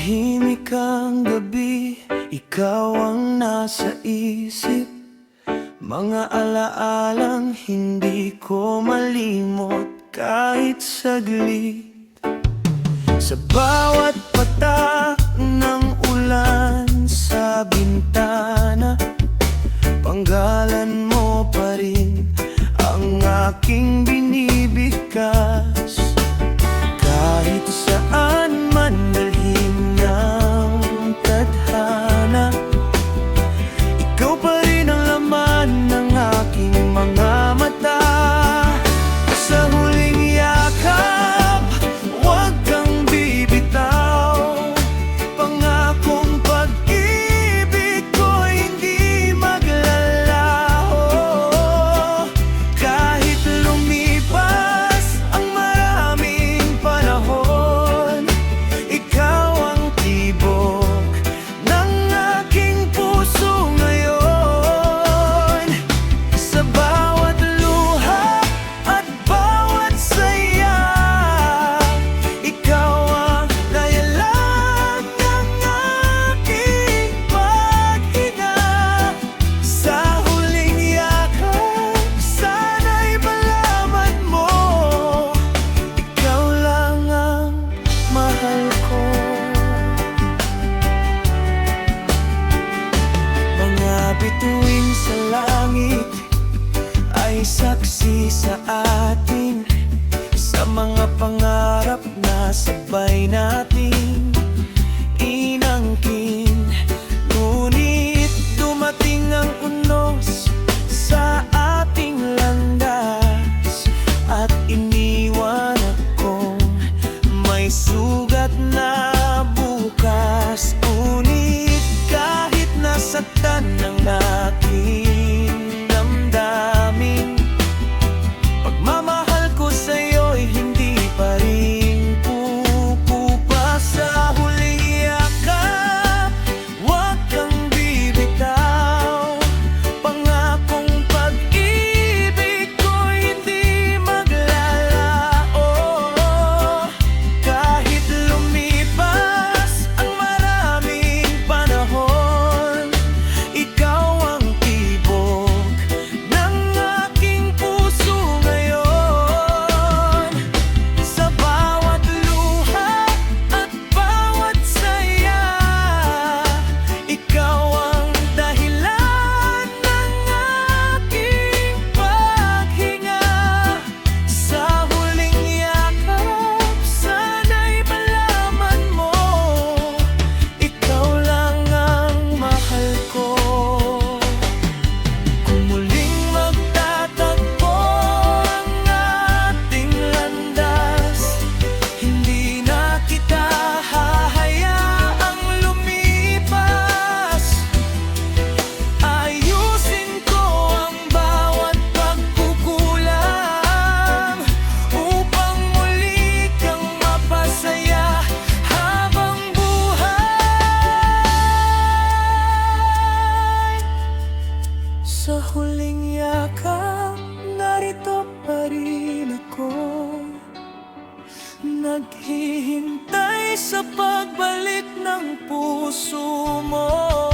Tahimik ang gabi, ikaw ang nasa isip. Mga alaalang hindi ko malimot kahit saglit. Sa bawat patak ng ulan sa bintana, panggalan mo pa rin ang aking binibigkas. Kahit saan man dalhin ng tadhana, ikaw pa rin ang laman ng aking mga mata. Sa huling yakap, huwag kang bibitaw. Pangakong pag-ibig ko'y hindi maglalaho. Kahit lumipas ang maraming panahon, ikaw ang tibok ng aking puso ngayon. Sa bawat luha at bawat saya, ikaw ang dahilan ng aking paghinga. Sa huling yakap, sana'y malaman mo, ikaw lang ang mahal ko. Mga bituin sa langit ay saksi sa atin, sa mga pangarap na sabay nating inangkin. Ngunit dumating ang unos sa ating landas, at iniwan akong may sugat na bukas. Ngunit kahit nasaktan ng aking damdamin, pagmamahal ko sa'yo'y hindi pa rin kukupa. Sa huling yakap, huwag kang bibitaw. Pangakong pag-ibig ko'y hindi maglalao. Kahit lumipas ang maraming panahon, ikaw ang tibok ng aking puso ngayon. Sa bawat luha at bawat saya, ikaw ang dahilan ng aking paghinga. Sa huling yakap, sana'y malaman mo, ikaw lang ang mahal ko. Kung muling magtatagpo ang ating landas, hindi na kita hahayaang lumipas. Ayusin ko ang bawat pagkukulang upang muli kang mapasaya habang buhay. Sa huling yakap, narito pa rin ako, naghihintay sa pagbalik ng puso mo.